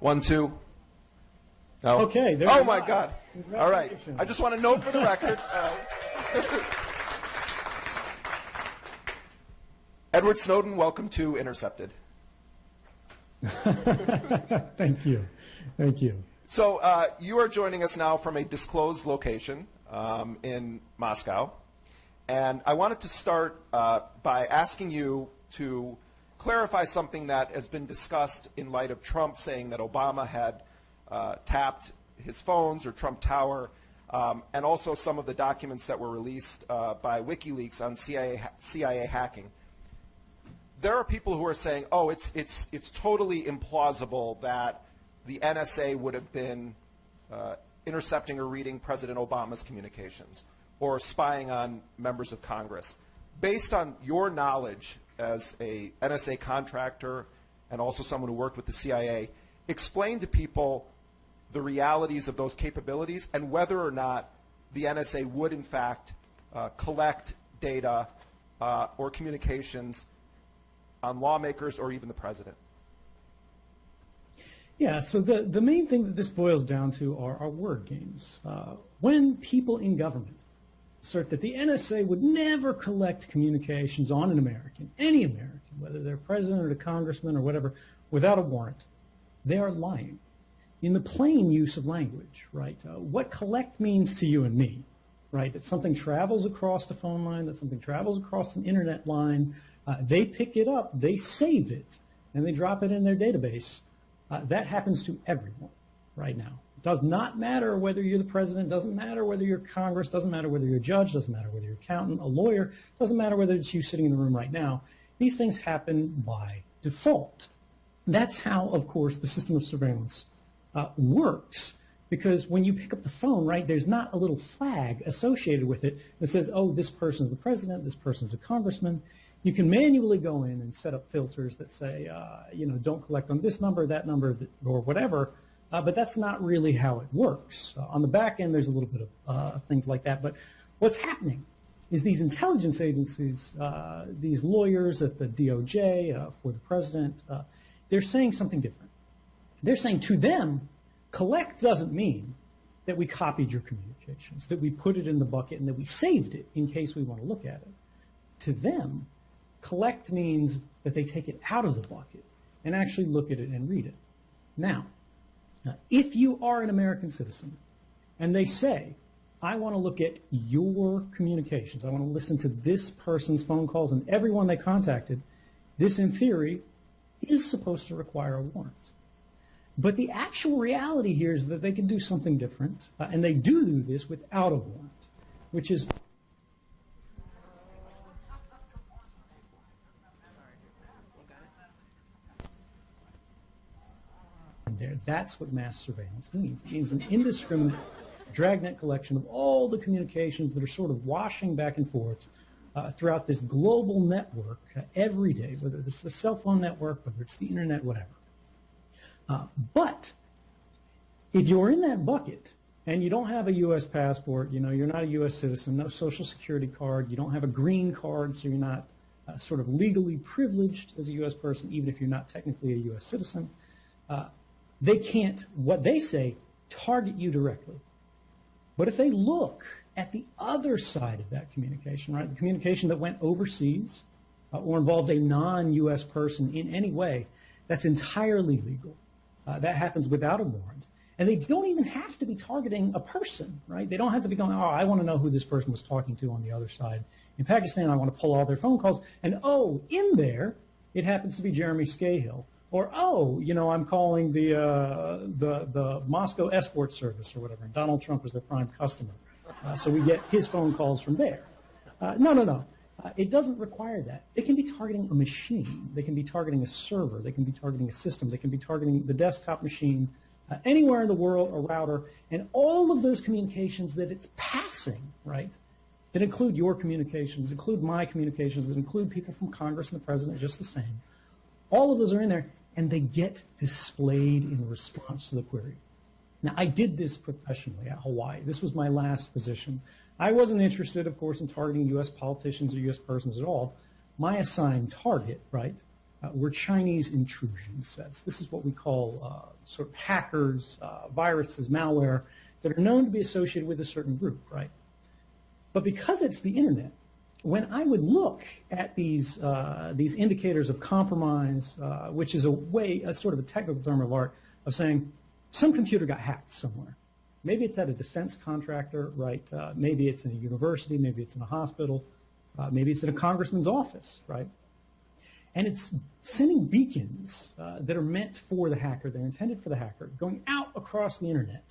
1, 2. No. Okay. Oh my God! All right. I just want to note for the record. Edward Snowden, welcome to Intercepted. Thank you. Thank you. So you are joining us now from a disclosed location in Moscow. And I wanted to start by asking you to clarify something that has been discussed in light of Trump saying that Obama had tapped his phones or Trump Tower, and also some of the documents that were released by Wikileaks on CIA hacking. There are people who are saying, oh, it's totally implausible that the NSA would have been intercepting or reading President Obama's communications or spying on members of Congress. Based on your knowledge as a NSA contractor and also someone who worked with the CIA, explain to people the realities of those capabilities and whether or not the NSA would in fact collect data or communications on lawmakers or even the president. Yeah, so the main thing that this boils down to are word games. When people in government assert that the NSA would never collect communications on an American, any American, whether they're president or a congressman or whatever, without a warrant, they are lying. In the plain use of language, right? What collect means to you and me, right? That something travels across the phone line, that something travels across an internet line, they pick it up, they save it, and they drop it in their database. That happens to everyone right now. It does not matter whether you're the president, doesn't matter whether you're Congress, doesn't matter whether you're a judge, doesn't matter whether you're an accountant, a lawyer, doesn't matter whether it's you sitting in the room right now. These things happen by default. That's how, of course, the system of surveillance works. Because when you pick up the phone, right, there's not a little flag associated with it that says, oh, this person's the president, this person's a congressman. You can manually go in and set up filters that say, don't collect on this number, that number, or whatever. But that's not really how it works. On the back end, there's a little bit of things like that. But what's happening is these intelligence agencies, these lawyers at the DOJ for the president, they're saying something different. They're saying to them, collect doesn't mean that we copied your communications, that we put it in the bucket and that we saved it in case we want to look at it. To them, collect means that they take it out of the bucket and actually look at it and read it. Now, if you are an American citizen and they say, I want to look at your communications, I want to listen to this person's phone calls and everyone they contacted, this in theory is supposed to require a warrant. But the actual reality here is that they can do something different, and they do this without a warrant, which is there. That's what mass surveillance means. It means an indiscriminate dragnet collection of all the communications that are sort of washing back and forth throughout this global network every day, whether it's the cell phone network, whether it's the internet, whatever. But if you're in that bucket and you don't have a U.S. passport, you're not a U.S. citizen, no social security card, you don't have a green card, so you're not sort of legally privileged as a U.S. person, even if you're not technically a U.S. citizen, they can't, what they say, target you directly. But if they look at the other side of that communication, right, the communication that went overseas or involved a non-U.S. person in any way, that's entirely legal. That happens without a warrant. And they don't even have to be targeting a person, right? They don't have to be going, oh, I want to know who this person was talking to on the other side. In Pakistan, I want to pull all their phone calls. And, oh, in there, it happens to be Jeremy Scahill. Or, oh, I'm calling the Moscow escort service or whatever. And Donald Trump is their prime customer. So we get his phone calls from there. No. It doesn't require that. They can be targeting a machine. They can be targeting a server. They can be targeting a system. They can be targeting the desktop machine anywhere in the world, a router, and all of those communications that it's passing, right, that include your communications, include my communications, that include people from Congress and the president, just the same. All of those are in there, and they get displayed in response to the query. Now, I did this professionally at Hawaii. This was my last position. I wasn't interested, of course, in targeting U.S. politicians or U.S. persons at all. My assigned target, right, were Chinese intrusion sets. This is what we call sort of hackers, viruses, malware that are known to be associated with a certain group, right? But because it's the internet, when I would look at these indicators of compromise, which is a sort of a technical term of art of saying some computer got hacked somewhere. Maybe it's at a defense contractor, right? Maybe it's in a university, maybe it's in a hospital, maybe it's in a congressman's office, right? And it's sending beacons that are meant for the hacker, they're intended for the hacker, going out across the internet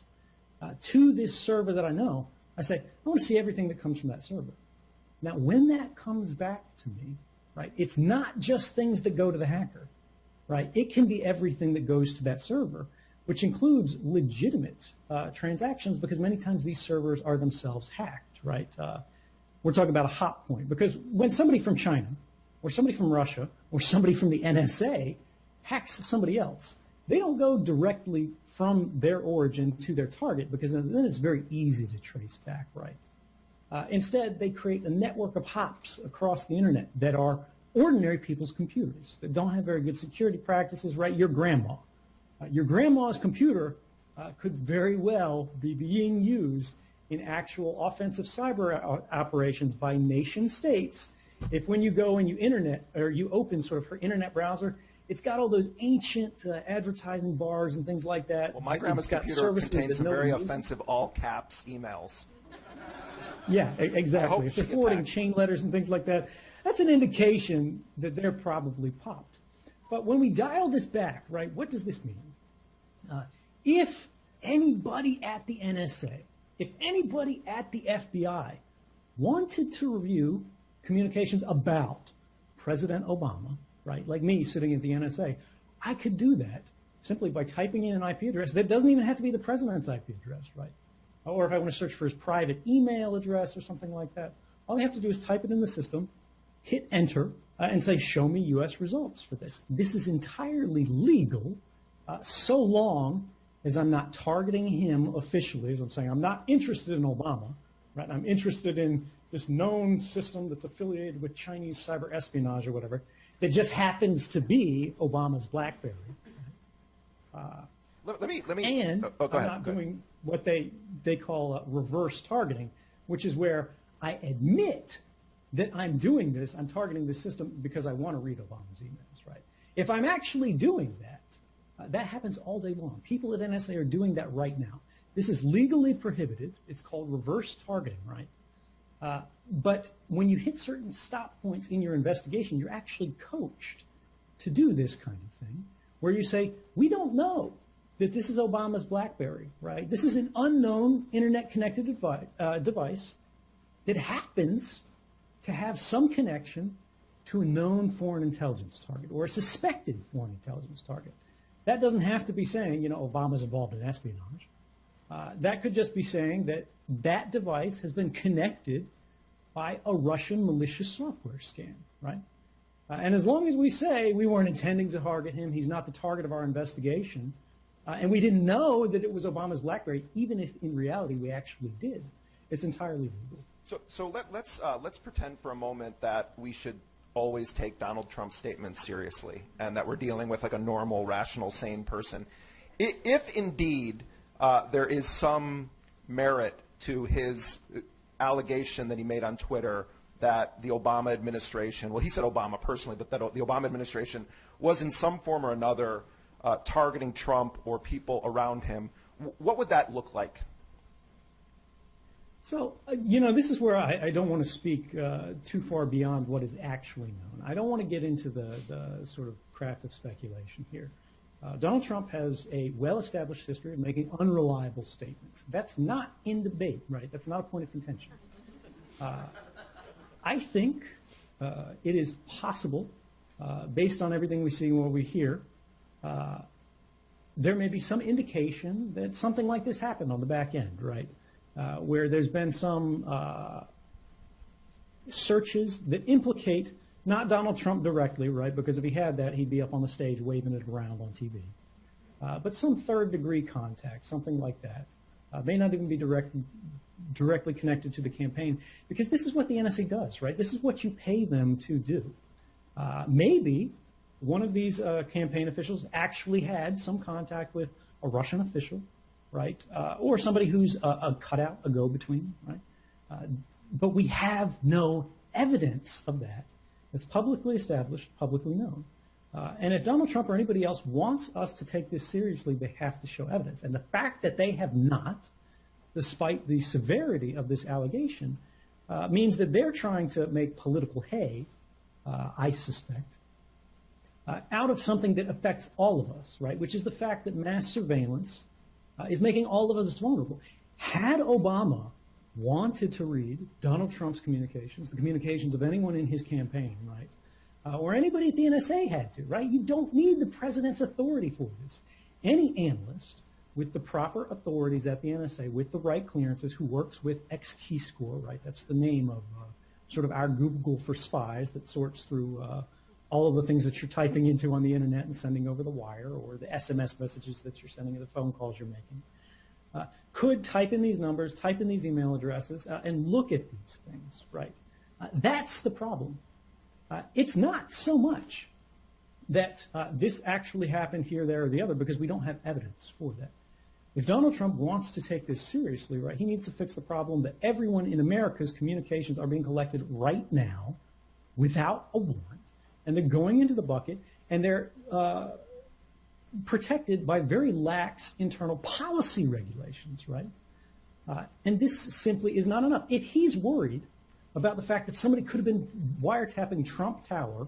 to this server that I know. I say, I want to see everything that comes from that server. Now, when that comes back to me, right, it's not just things that go to the hacker, right? It can be everything that goes to that server, which includes legitimate transactions, because many times these servers are themselves hacked, right? We're talking about a hot point, because when somebody from China or somebody from Russia or somebody from the NSA hacks somebody else, they don't go directly from their origin to their target, because then it's very easy to trace back, right? Instead, they create a network of hops across the internet that are ordinary people's computers that don't have very good security practices, right? Your grandma. Your grandma's computer could very well be being used in actual offensive cyber operations by nation states. If when you go and you open sort of her internet browser, it's got all those ancient advertising bars and things like that. Well, my grandma's computer contains some very offensive all caps emails. Yeah, exactly. If they're forwarding chain letters and things like that, that's an indication that they're probably popped. But when we dial this back, right, what does this mean? If anybody at the NSA, if anybody at the FBI wanted to review communications about President Obama, right, like me sitting at the NSA, I could do that simply by typing in an IP address that doesn't even have to be the president's IP address, right? Or if I want to search for his private email address or something like that, all I have to do is type it in the system, hit enter, and say, show me U.S. results for this. This is entirely legal, so long as I'm not targeting him officially, as I'm saying, I'm not interested in Obama, right? I'm interested in this known system that's affiliated with Chinese cyber espionage or whatever, that just happens to be Obama's BlackBerry. And I'm not doing what they call reverse targeting, which is where I admit that I'm doing this, I'm targeting the system because I want to read Obama's emails, right? If I'm actually doing that, that happens all day long. People at NSA are doing that right now. This is legally prohibited. It's called reverse targeting, right? But when you hit certain stop points in your investigation, you're actually coached to do this kind of thing, where you say, we don't know that this is Obama's BlackBerry, right? This is an unknown internet-connected device that happens to have some connection to a known foreign intelligence target or a suspected foreign intelligence target. That doesn't have to be saying, you know, Obama's involved in espionage. That could just be saying that that device has been connected by a Russian malicious software scam, right? And as long as we say we weren't intending to target him, he's not the target of our investigation, and we didn't know that it was Obama's BlackBerry, even if in reality we actually did, it's entirely legal. So let's pretend for a moment that we should always take Donald Trump's statements seriously, and that we're dealing with like a normal, rational, sane person. If indeed there is some merit to his allegation that he made on Twitter that the Obama administration, well, he said Obama personally, but that the Obama administration was in some form or another targeting Trump or people around him, what would that look like? So, you know, this is where I don't want to speak too far beyond what is actually known. I don't want to get into the sort of craft of speculation here. Donald Trump has a well-established history of making unreliable statements. That's not in debate, right? That's not a point of contention. I think it is possible, based on everything we see and what we hear, there may be some indication that something like this happened on the back end, right? Where there's been some searches that implicate not Donald Trump directly, right? Because if he had that, he'd be up on the stage waving it around on TV. But some third-degree contact, something like that, may not even be directly connected to the campaign, because this is what the NSA does, right? This is what you pay them to do. Maybe one of these campaign officials actually had some contact with a Russian official, right? Or somebody who's a cutout, a go-between, right? But we have no evidence of that. It's publicly established, publicly known. And if Donald Trump or anybody else wants us to take this seriously, they have to show evidence. And the fact that they have not, despite the severity of this allegation, means that they're trying to make political hay, I suspect, out of something that affects all of us, right? Which is the fact that mass surveillance is making all of us vulnerable. Had Obama wanted to read Donald Trump's communications, the communications of anyone in his campaign, right? Or anybody at the NSA had to, right? You don't need the president's authority for this. Any analyst with the proper authorities at the NSA, with the right clearances, who works with X-Keyscore, right? That's the name of sort of our Google for spies that sorts through all of the things that you're typing into on the internet and sending over the wire, or the SMS messages that you're sending, or the phone calls you're making. Could type in these numbers, type in these email addresses, and look at these things, right? That's the problem. It's not so much that this actually happened here, there, or the other, because we don't have evidence for that. If Donald Trump wants to take this seriously, right, he needs to fix the problem that everyone in America's communications are being collected right now without a warrant, and they're going into the bucket, and they're protected by very lax internal policy regulations, right? And this simply is not enough. If he's worried about the fact that somebody could have been wiretapping Trump Tower,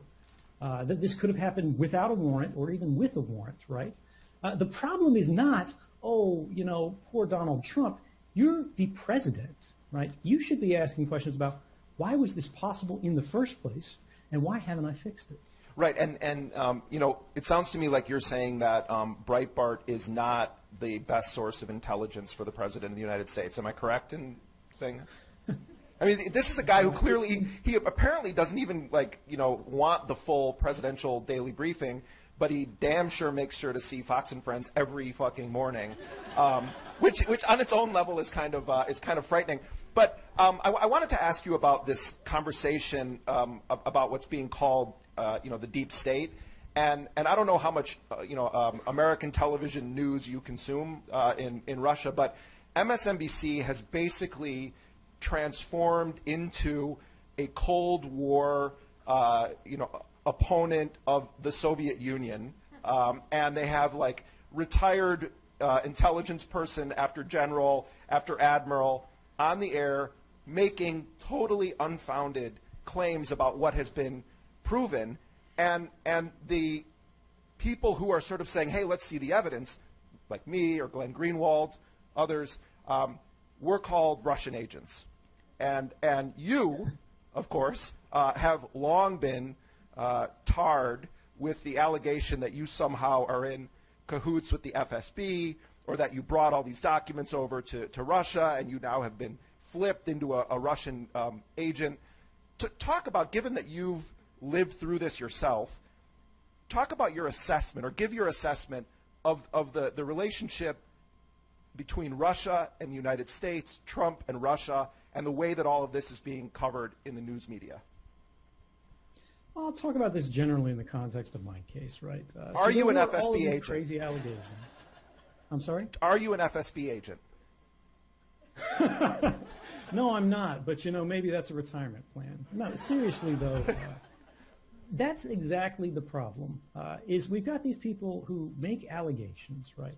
that this could have happened without a warrant or even with a warrant, right? The problem is not, oh, you know, poor Donald Trump. You're the president, right? You should be asking questions about why was this possible in the first place, and why haven't I fixed it? Right, and you know, it sounds to me like you're saying that Breitbart is not the best source of intelligence for the President of the United States. Am I correct in saying that? I mean, this is a guy who clearly, he apparently doesn't even, like, you know, want the full presidential daily briefing, but he damn sure makes sure to see Fox and Friends every fucking morning, which on its own level is kind of frightening. But I wanted to ask you about this conversation about what's being called, you know, the deep state, and I don't know how much you know, American television news you consume in Russia, but MSNBC has basically transformed into a Cold War, you know, opponent of the Soviet Union, and they have like retired intelligence person after general after admiral on the air making totally unfounded claims about what has been proven, and the people who are sort of saying, hey, let's see the evidence, like me or Glenn Greenwald, others, we're called Russian agents. And you, of course, have long been tarred with the allegation that you somehow are in cahoots with the FSB, or that you brought all these documents over to Russia, and you now have been flipped into a Russian agent. To talk about, given that you've lived through this yourself, talk about your assessment, or give your assessment of the relationship between Russia and the United States, Trump and Russia, and the way that all of this is being covered in the news media. I'll talk about this generally in the context of my case, right? Are you an FSB all of these agent? Crazy allegations. I'm sorry? Are you an FSB agent? No, I'm not. But, you know, maybe that's a retirement plan. No, seriously, though, that's exactly the problem, is we've got these people who make allegations, right,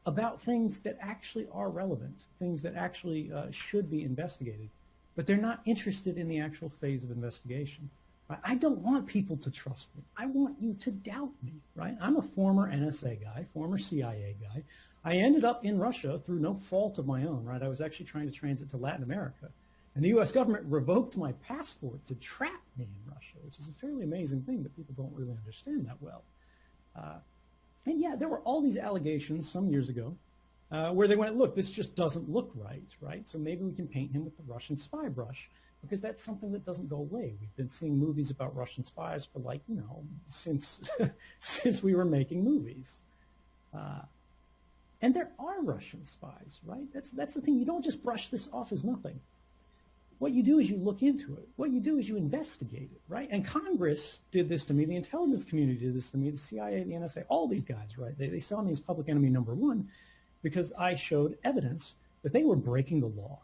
about things that actually are relevant, things that actually should be investigated, but they're not interested in the actual phase of investigation. Right? I don't want people to trust me. I want you to doubt me, right? I'm a former NSA guy, former CIA guy. I ended up in Russia through no fault of my own, right? I was actually trying to transit to Latin America, and the U.S. government revoked my passport to trap me in Russia, which is a fairly amazing thing that people don't really understand that well. And yeah, there were all these allegations some years ago where they went, look, this just doesn't look right, right? So maybe we can paint him with the Russian spy brush, because that's something that doesn't go away. We've been seeing movies about Russian spies for, like, you know, since since we were making movies. And there are Russian spies, right? That's the thing. You don't just brush this off as nothing. what you do is you look into it. What you do is you investigate it, right? And Congress did this to me. The intelligence community did this to me. The CIA, the NSA, all these guys, right? They saw me as public enemy number one because I showed evidence that they were breaking the law.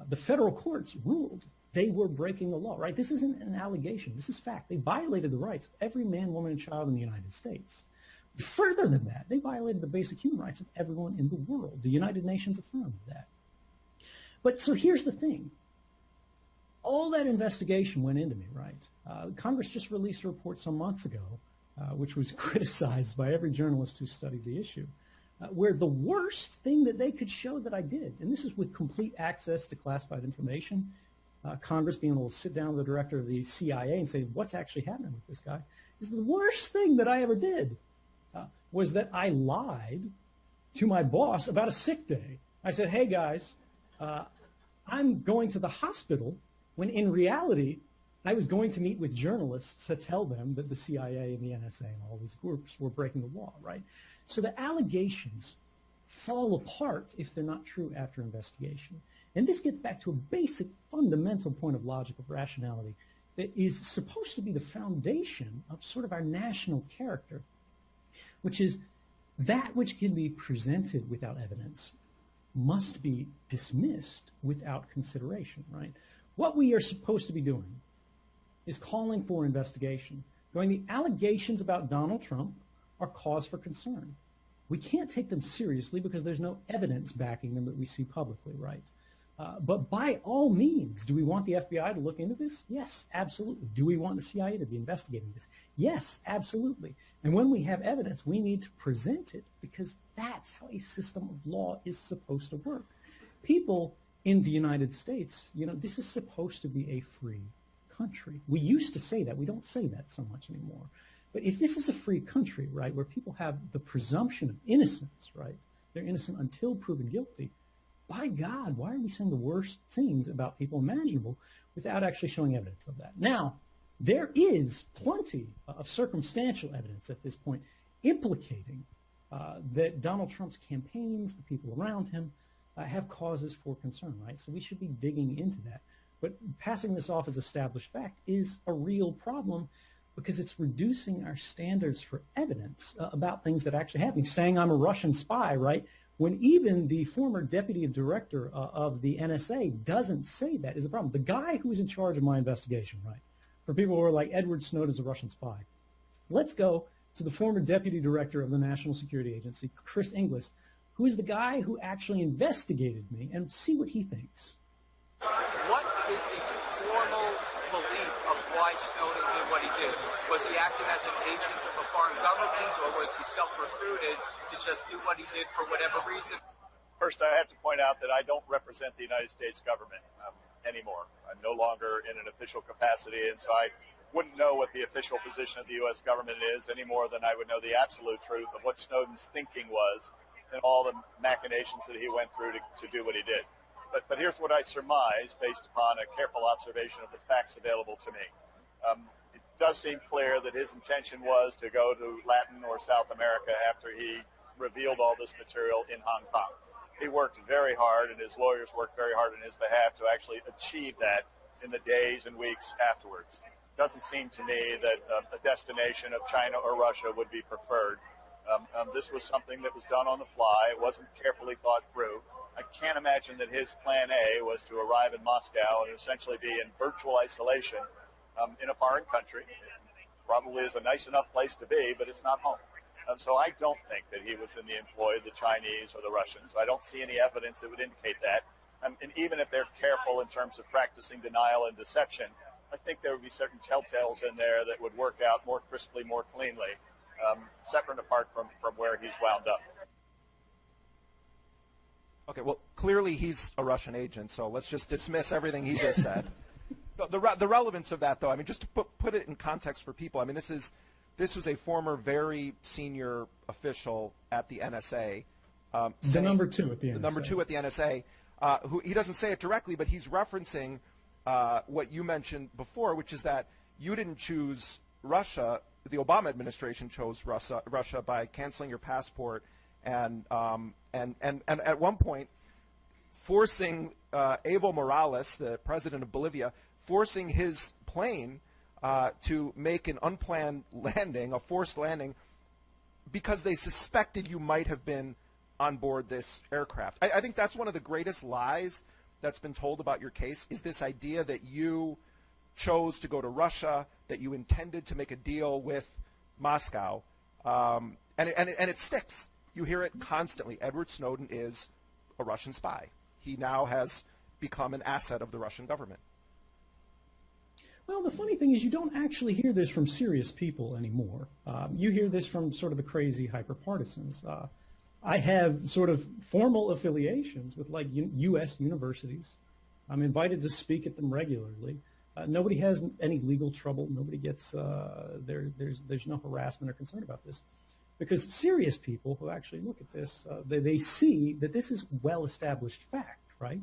The federal courts ruled they were breaking the law, right? This isn't an allegation. This is fact. They violated the rights of every man, woman, and child in the United States. Further than that, they violated the basic human rights of everyone in the world. The United Nations affirmed that. But so here's the thing. All that investigation went into me, right? Congress just released a report some months ago, which was criticized by every journalist who studied the issue, where the worst thing that they could show that I did, and this is with complete access to classified information, Congress being able to sit down with the director of the CIA and say, what's actually happening with this guy, is the worst thing that I ever did was that I lied to my boss about a sick day. I said, hey guys, I'm going to the hospital, when in reality, I was going to meet with journalists to tell them that the CIA and the NSA and all these groups were breaking the law, right? So the allegations fall apart if they're not true after investigation. And this gets back to a basic fundamental point of logic of rationality that is supposed to be the foundation of sort of our national character, which is that which can be presented without evidence must be dismissed without consideration, right? What we are supposed to be doing is calling for investigation, going the allegations about Donald Trump are cause for concern. We can't take them seriously because there's no evidence backing them that we see publicly, right? But by all means, do we want the FBI to look into this? Yes, absolutely. Do we want the CIA to be investigating this? Yes, absolutely. And when we have evidence, we need to present it because that's how a system of law is supposed to work. People in the United States, you know, this is supposed to be a free country. We used to say that. We don't say that so much anymore. But if this is a free country, right, where people have the presumption of innocence, right, they're innocent until proven guilty, by God, why are we saying the worst things about people imaginable without actually showing evidence of that? Now, there is plenty of circumstantial evidence at this point implicating that Donald Trump's campaigns, the people around him, have causes for concern, right? So we should be digging into that. But passing this off as established fact is a real problem because it's reducing our standards for evidence about things that actually happen. Saying I'm a Russian spy, right? When even the former deputy director of the NSA doesn't say that is a problem. The guy who was in charge of my investigation, right? For people who are like, Edward Snowden's a Russian spy. Let's go to the former deputy director of the National Security Agency, Chris Inglis, who is the guy who actually investigated me, and see what he thinks. What is the formal belief of why Snowden did what he did? Was he acting as an agent of a foreign government, or was he self-recruited to just do what he did for whatever reason? First, I have to point out that I don't represent the United States government anymore. I'm no longer in an official capacity, and so I wouldn't know what the official position of the U.S. government is any more than I would know the absolute truth of what Snowden's thinking was and all the machinations that he went through to do what he did. But here's what I surmise based upon a careful observation of the facts available to me. It does seem clear that his intention was to go to Latin or South America after he revealed all this material in Hong Kong. He worked very hard, and his lawyers worked very hard on his behalf to actually achieve that in the days and weeks afterwards. It doesn't seem to me that a destination of China or Russia would be preferred. This was something that was done on the fly. It wasn't carefully thought through. I can't imagine that his plan A was to arrive in Moscow and essentially be in virtual isolation in a foreign country. It probably is a nice enough place to be, but it's not home. So I don't think that he was in the employ of the Chinese or the Russians. I don't see any evidence that would indicate that. And even if they're careful in terms of practicing denial and deception, I think there would be certain telltales in there that would work out more crisply, more cleanly, separate and apart from where he's wound up. Okay, well, clearly he's a Russian agent, so let's just dismiss everything he just said. The relevance of that, though, I mean, just to put it in context for people, I mean, this was a former very senior official at the NSA. The number two at the NSA. The number two at the NSA, who he doesn't say it directly, but he's referencing what you mentioned before, which is that you didn't choose Russia. The Obama administration chose Russia by canceling your passport and at one point forcing Evo Morales, the president of Bolivia, forcing his plane to make an unplanned landing, a forced landing, because they suspected you might have been on board this aircraft. I think that's one of the greatest lies that's been told about your case, is this idea that you chose to go to Russia, that you intended to make a deal with Moscow, and it sticks. You hear it constantly. Edward Snowden is a Russian spy. He now has become an asset of the Russian government. Well, the funny thing is you don't actually hear this from serious people anymore. You hear this from sort of the crazy hyper-partisans. I have sort of formal affiliations with like U.S. universities. I'm invited to speak at them regularly. Nobody has any legal trouble. Nobody gets, there's no harassment or concern about this. Because serious people who actually look at this, they see that this is well-established fact, right?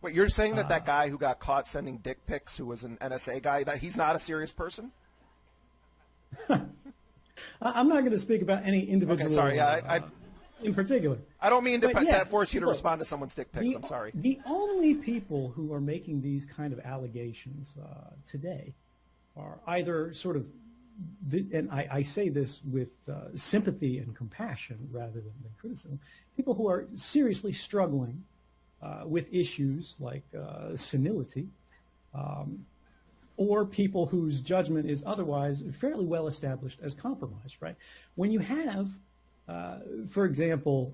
Wait, you're saying that that guy who got caught sending dick pics, who was an NSA guy, that he's not a serious person? I'm not going to speak about any individual. Okay, sorry. In particular. I don't mean to Yeah, force you to look, respond to someone's dick pics. I'm sorry. The only people who are making these kind of allegations today are either sort of, and I say this with sympathy and compassion rather than criticism, people who are seriously struggling with issues like senility, or people whose judgment is otherwise fairly well established as compromised, right? When you have, for example,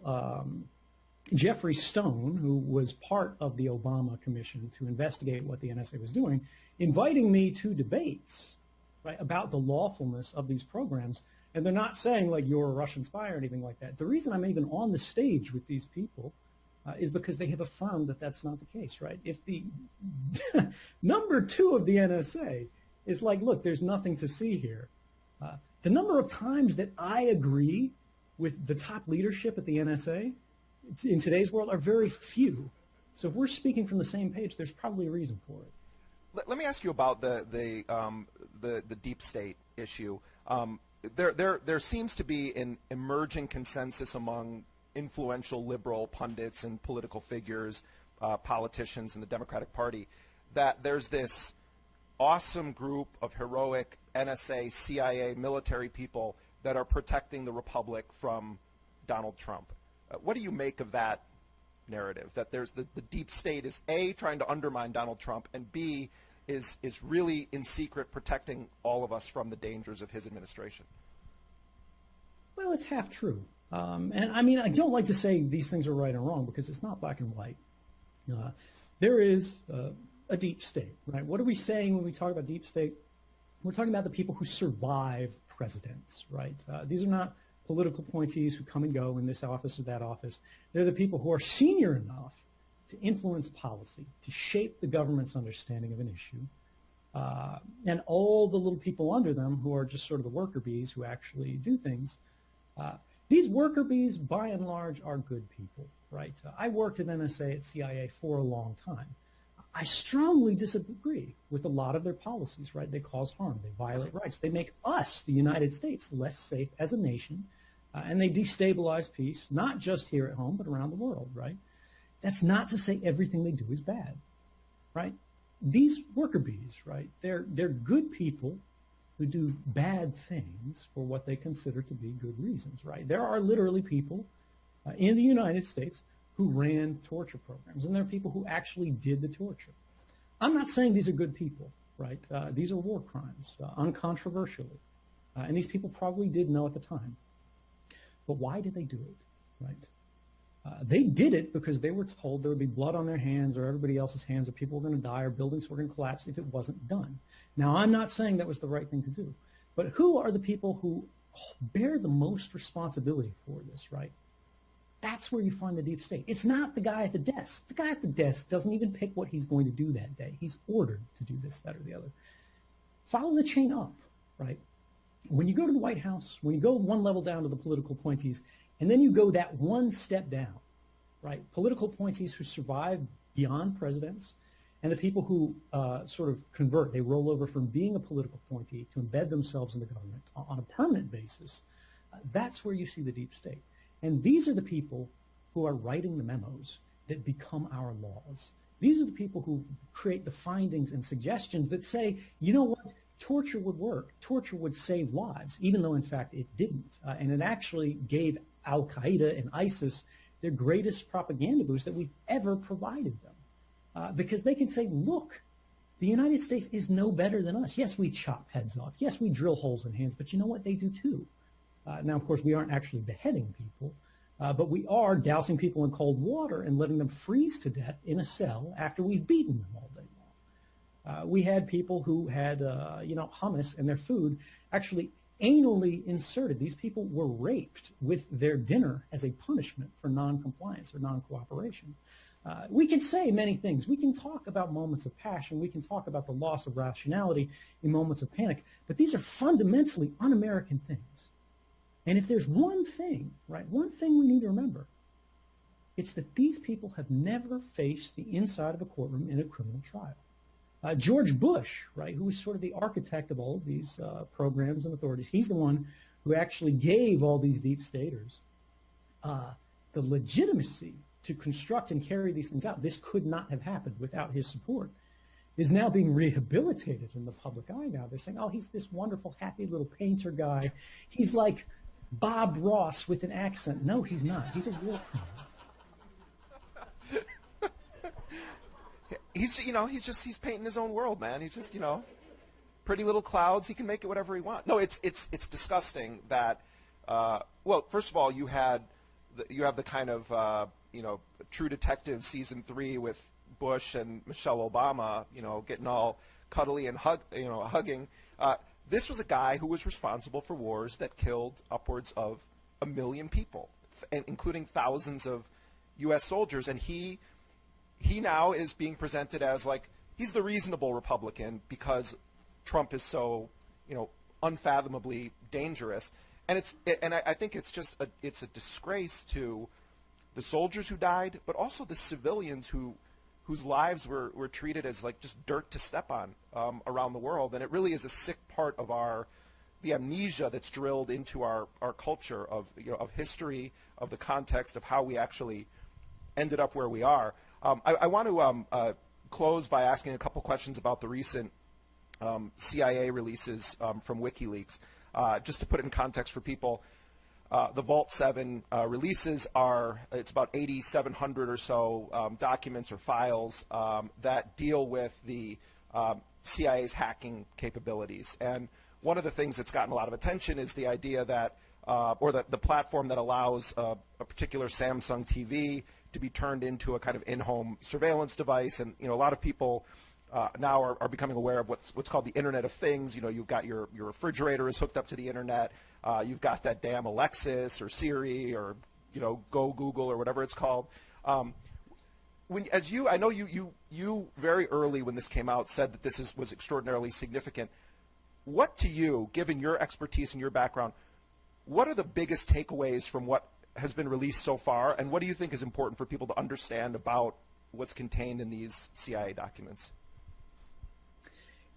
Jeffrey Stone, who was part of the Obama Commission to investigate what the NSA was doing, inviting me to debates, right, about the lawfulness of these programs, and they're not saying like you're a Russian spy or anything like that. The reason I'm even on the stage with these people is because they have affirmed that that's not the case, right? If the number two of the NSA is like, look, there's nothing to see here, the number of times that I agree with the top leadership at the NSA in today's world are very few. So if we're speaking from the same page, there's probably a reason for it. Let me ask you about the deep state issue. There seems to be an emerging consensus among influential liberal pundits and political figures, politicians in the Democratic Party, that there's this awesome group of heroic NSA, CIA, military people that are protecting the republic from Donald Trump. What do you make of that narrative, that there's the deep state is A, trying to undermine Donald Trump, and B, is really in secret protecting all of us from the dangers of his administration? Well, it's half true. And I mean, I don't like to say these things are right or wrong because it's not black and white. There is a deep state, right? What are we saying when we talk about deep state? We're talking about the people who survive presidents, right? These are not political appointees who come and go in this office or that office. They're the people who are senior enough to influence policy, to shape the government's understanding of an issue, and all the little people under them who are just sort of the worker bees who actually do things. These worker bees, by and large, are good people, right? I worked at NSA, at CIA for a long time. I strongly disagree with a lot of their policies, right? They cause harm. They violate rights. They make us, the United States, less safe as a nation, and they destabilize peace, not just here at home, but around the world, right? That's not to say everything they do is bad, right? These worker bees, right, they're good people who do bad things for what they consider to be good reasons, right? There are literally people in the United States who ran torture programs, and there are people who actually did the torture. I'm not saying these are good people, right? These are war crimes, uncontroversially, and these people probably did know at the time. But why did they do it, right? They did it because they were told there would be blood on their hands or everybody else's hands, or people were going to die, or buildings were going to collapse if it wasn't done. Now, I'm not saying that was the right thing to do, but who are the people who bear the most responsibility for this, right? That's where you find the deep state. It's not the guy at the desk. The guy at the desk doesn't even pick what he's going to do that day. He's ordered to do this, that, or the other. Follow the chain up, right? When you go to the White House, when you go one level down to the political appointees, and then you go that one step down, right? Political appointees who survive beyond presidents, and the people who sort of convert, they roll over from being a political appointee to embed themselves in the government on a permanent basis, that's where you see the deep state. And these are the people who are writing the memos that become our laws. These are the people who create the findings and suggestions that say, you know what, torture would work. Torture would save lives, even though, in fact, it didn't. And it actually gave al-Qaeda and ISIS their greatest propaganda boost that we've ever provided them. Because they can say, look, the United States is no better than us. Yes, we chop heads off. Yes, we drill holes in hands, but you know what? They do too. Now, of course, we aren't actually beheading people, but we are dousing people in cold water and letting them freeze to death in a cell after we've beaten them all day long. We had people who had, hummus in their food actually anally inserted. These people were raped with their dinner as a punishment for noncompliance or non-cooperation. We can say many things. We can talk about moments of passion. We can talk about the loss of rationality in moments of panic. But these are fundamentally un-American things. And if there's one thing, right, one thing we need to remember, it's that these people have never faced the inside of a courtroom in a criminal trial. George Bush, right, who was sort of the architect of all of these programs and authorities, he's the one who actually gave all these deep staters the legitimacy to construct and carry these things out. This could not have happened without his support. Is now being rehabilitated in the public eye now. They're saying, oh, he's this wonderful, happy little painter guy. He's like Bob Ross with an accent. No, he's not. He's a real criminal. He's painting his own world, man. He's just, pretty little clouds. He can make it whatever he wants. No, it's disgusting that, first of all, you have the kind of, True Detective season 3 with Bush and Michelle Obama, getting all cuddly and hugging. This was a guy who was responsible for wars that killed upwards of 1 million people, including thousands of U.S. soldiers. And he now is being presented as like he's the reasonable Republican because Trump is so, unfathomably dangerous. And I think it's just it's a disgrace to the soldiers who died, but also the civilians whose lives were treated as like just dirt to step on around the world. And it really is a sick part of the amnesia that's drilled into our culture of history, of the context of how we actually ended up where we are. I want to close by asking a couple questions about the recent CIA releases from WikiLeaks. Just to put it in context for people, the Vault 7 releases it's about 8,700 or so documents or files that deal with the CIA's hacking capabilities. And one of the things that's gotten a lot of attention is the idea that, or the platform that allows a particular Samsung TV to be turned into a kind of in-home surveillance device. And, a lot of people now are becoming aware of what's called the Internet of Things. You've got your refrigerator is hooked up to the Internet. You've got that damn Alexis or Siri or Go Google or whatever it's called. I know you very early when this came out said that this was extraordinarily significant. What to you, given your expertise and your background, what are the biggest takeaways from what has been released so far, and what do you think is important for people to understand about what's contained in these CIA documents?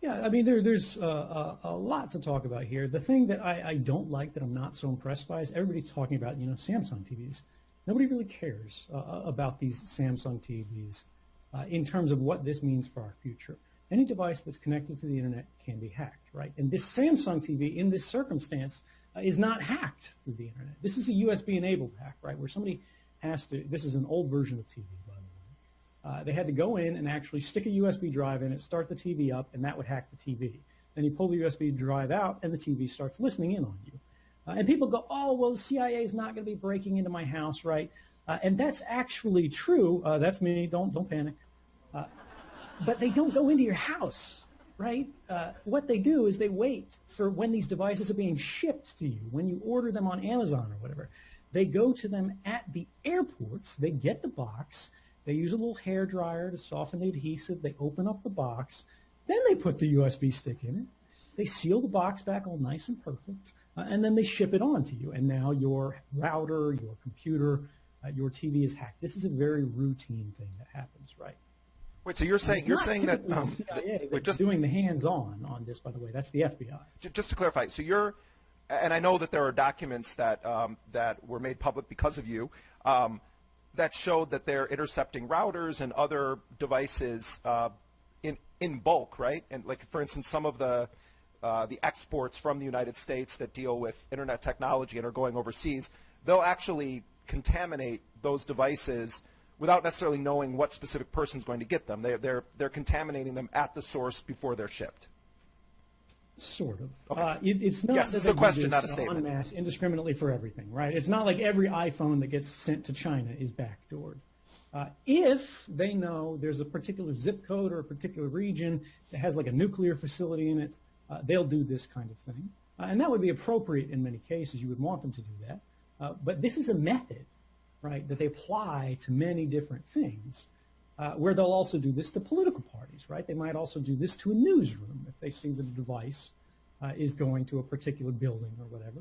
Yeah, I mean, there's a lot to talk about here. The thing that I don't like, that I'm not so impressed by, is everybody's talking about, Samsung TVs. Nobody really cares about these Samsung TVs in terms of what this means for our future. Any device that's connected to the Internet can be hacked, right? And this Samsung TV, in this circumstance, is not hacked through the Internet. This is a USB-enabled hack, right, where somebody has to, this is an old version of TV, by the way. They had to go in and actually stick a USB drive in it, start the TV up, and that would hack the TV. Then you pull the USB drive out, and the TV starts listening in on you. And people go, oh, well, the CIA is not going to be breaking into my house, right? And that's actually true. That's me. Don't panic. But they don't go into your house, right? What they do is they wait for when these devices are being shipped to you, when you order them on Amazon or whatever. They go to them at the airports. They get the box. They use a little hair dryer to soften the adhesive. They open up the box. Then they put the USB stick in it. They seal the box back all nice and perfect. And then they ship it on to you. And now your router, your computer, your TV is hacked. This is a very routine thing that happens, right? Wait, so you're saying that the CIA that's doing the hands-on on this, by the way. That's the FBI. Just to clarify, so you're, and I know that there are documents that that were made public because of you. that showed that they're intercepting routers and other devices in bulk, right? And like, for instance, some of the exports from the United States that deal with internet technology and are going overseas, they'll actually contaminate those devices without necessarily knowing what specific person's going to get them. They're contaminating them at the source before they're shipped. Sort of. Okay. It's not Yes, that it's they a question, do not a this statement. en masse indiscriminately for everything, right? It's not like every iPhone that gets sent to China is backdoored. If they know there's a particular zip code or a particular region that has like a nuclear facility in it, they'll do this kind of thing. And that would be appropriate in many cases. You would want them to do that. But this is a method, right, that they apply to many different things, where they'll also do this to political parties, right? They might also do this to a newsroom if they see that a device is going to a particular building or whatever.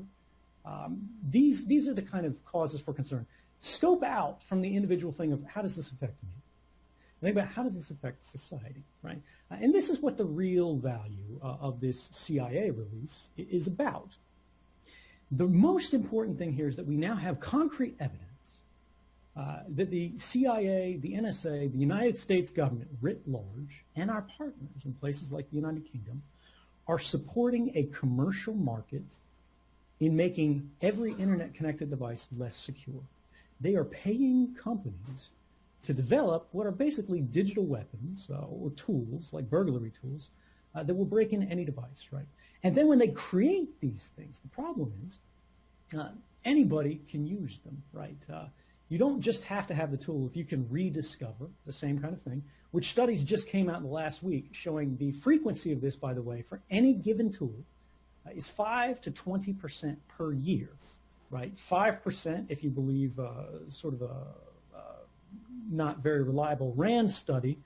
These are the kind of causes for concern. Scope out from the individual thing of how does this affect me? Think about how does this affect society, right? And this is what the real value of this CIA release is about. The most important thing here is that we now have concrete evidence that the CIA, the NSA, the United States government writ large, and our partners in places like the United Kingdom are supporting a commercial market in making every internet-connected device less secure. They are paying companies to develop what are basically digital weapons or tools, like burglary tools, that will break into any device, right? And then when they create these things, the problem is anybody can use them, right? You don't just have to have the tool if you can rediscover the same kind of thing, which studies just came out in the last week showing the frequency of this, by the way, for any given tool is 5 to 20% per year, right? 5% if you believe sort of a not very reliable RAND study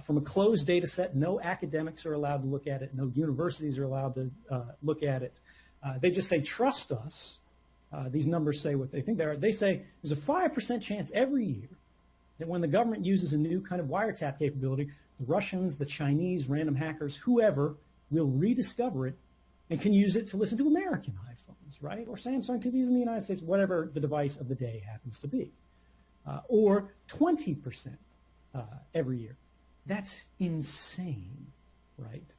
from a closed data set. No academics are allowed to look at it. No universities are allowed to look at it. They just say, trust us. These numbers say what they think they are. They say there's a 5% chance every year that when the government uses a new kind of wiretap capability, the Russians, the Chinese, random hackers, whoever will rediscover it and can use it to listen to American iPhones, right? Or Samsung TVs in the United States, whatever the device of the day happens to be. Or 20% every year. That's insane, right?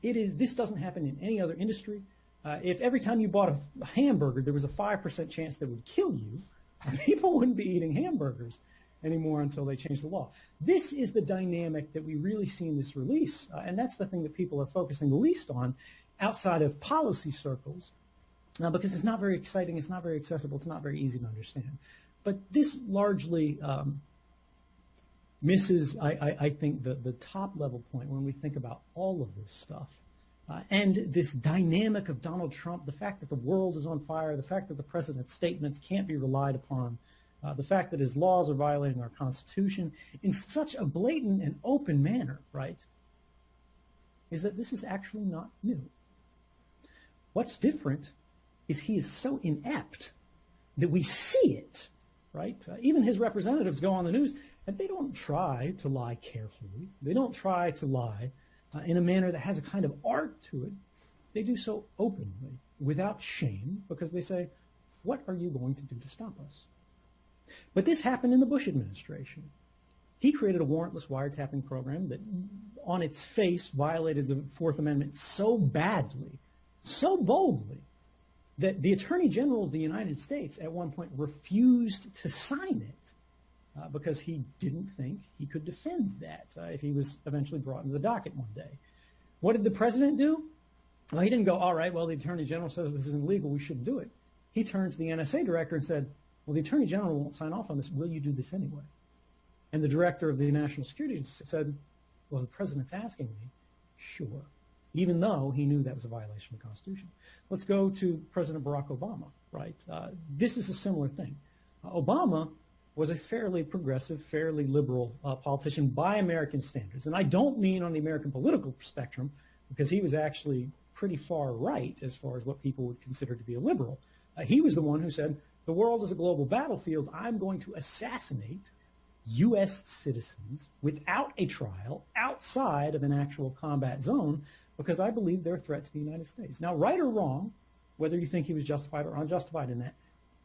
This doesn't happen in any other industry. If every time you bought a hamburger, there was a 5% chance that would kill you, people wouldn't be eating hamburgers anymore until they change the law. This is the dynamic that we really see in this release, and that's the thing that people are focusing the least on outside of policy circles, because it's not very exciting, it's not very accessible, it's not very easy to understand. But this largely misses, I think, the top level point when we think about all of this stuff. And this dynamic of Donald Trump, the fact that the world is on fire, the fact that the president's statements can't be relied upon, the fact that his laws are violating our Constitution in such a blatant and open manner, right, is that this is actually not new. What's different is he is so inept that we see it, right? Even his representatives go on the news, and they don't try to lie carefully. They don't try to lie in a manner that has a kind of art to it. They do so openly, without shame, because they say, what are you going to do to stop us? But this happened in the Bush administration. He created a warrantless wiretapping program that on its face violated the Fourth Amendment so badly, so boldly, that the Attorney General of the United States at one point refused to sign it because he didn't think he could defend that if he was eventually brought into the docket one day. What did the president do? Well, he didn't go, all right, well, the Attorney General says this isn't legal, we shouldn't do it. He turned to the NSA director and said, well, the Attorney General won't sign off on this. Will you do this anyway? And the director of the National Security Agency said, well, the president's asking me. Sure. Even though he knew that was a violation of the Constitution. Let's go to President Barack Obama, right? This is a similar thing. Obama was a fairly progressive, fairly liberal politician by American standards. And I don't mean on the American political spectrum, because he was actually pretty far right as far as what people would consider to be a liberal. He was the one who said, the world is a global battlefield. I'm going to assassinate U.S. citizens without a trial outside of an actual combat zone because I believe they're a threat to the United States. Now, right or wrong, whether you think he was justified or unjustified in that,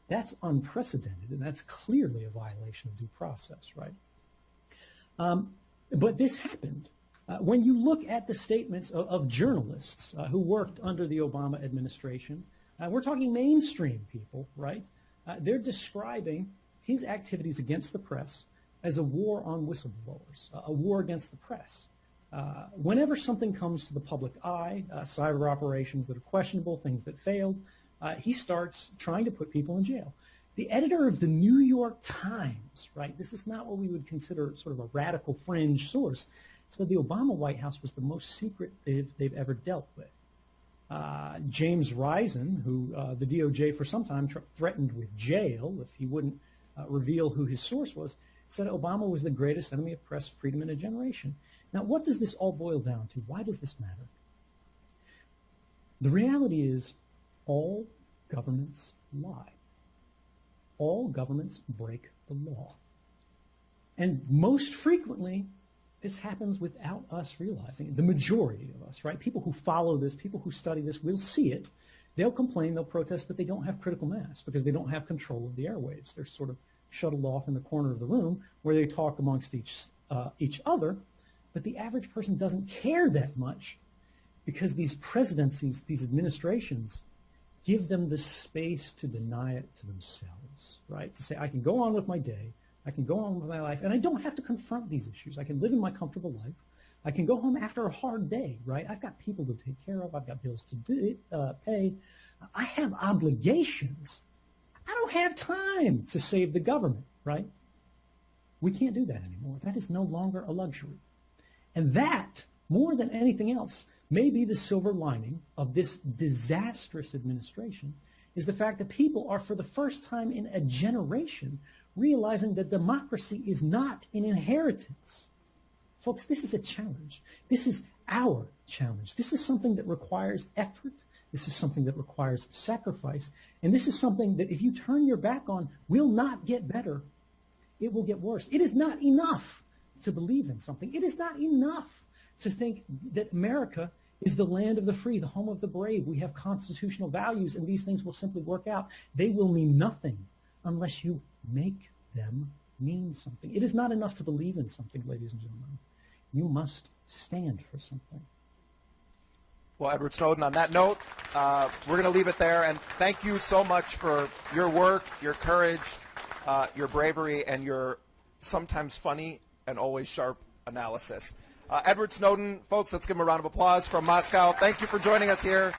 That's unprecedented, and that's clearly a violation of due process, right? But this happened. When you look at the statements of journalists who worked under the Obama administration, we're talking mainstream people, right? They're describing his activities against the press as a war on whistleblowers, a war against the press. Whenever something comes to the public eye, cyber operations that are questionable, things that failed, he starts trying to put people in jail. The editor of the New York Times, right, this is not what we would consider sort of a radical fringe source, said the Obama White House was the most secret they've ever dealt with. James Risen, who the DOJ for some time threatened with jail if he wouldn't reveal who his source was, said Obama was the greatest enemy of press freedom in a generation. Now, what does this all boil down to? Why does this matter? The reality is all governments lie. All governments break the law. And most frequently, this happens without us realizing it. The majority of us, right? People who follow this, people who study this will see it. They'll complain, they'll protest, but they don't have critical mass because they don't have control of the airwaves. They're sort of shuttled off in the corner of the room where they talk amongst each other. But the average person doesn't care that much because these presidencies, these administrations, give them the space to deny it to themselves, right? To say, I can go on with my day, I can go on with my life, and I don't have to confront these issues. I can live in my comfortable life. I can go home after a hard day, right? I've got people to take care of. I've got bills to pay. I have obligations. I don't have time to save the government, right? We can't do that anymore. That is no longer a luxury. And that, more than anything else, may be the silver lining of this disastrous administration, is the fact that people are, for the first time in a generation, realizing that democracy is not an inheritance. Folks, this is a challenge. This is our challenge. This is something that requires effort. This is something that requires sacrifice. And this is something that if you turn your back on, will not get better. It will get worse. It is not enough to believe in something. It is not enough to think that America is the land of the free, the home of the brave. We have constitutional values, and these things will simply work out. They will mean nothing unless you make them mean something. It is not enough to believe in something, ladies and gentlemen. You must stand for something. Well, Edward Snowden, on that note, we're going to leave it there. And thank you so much for your work, your courage, your bravery, and your sometimes funny and always sharp analysis. Edward Snowden, folks, let's give him a round of applause from Moscow. Thank you for joining us here.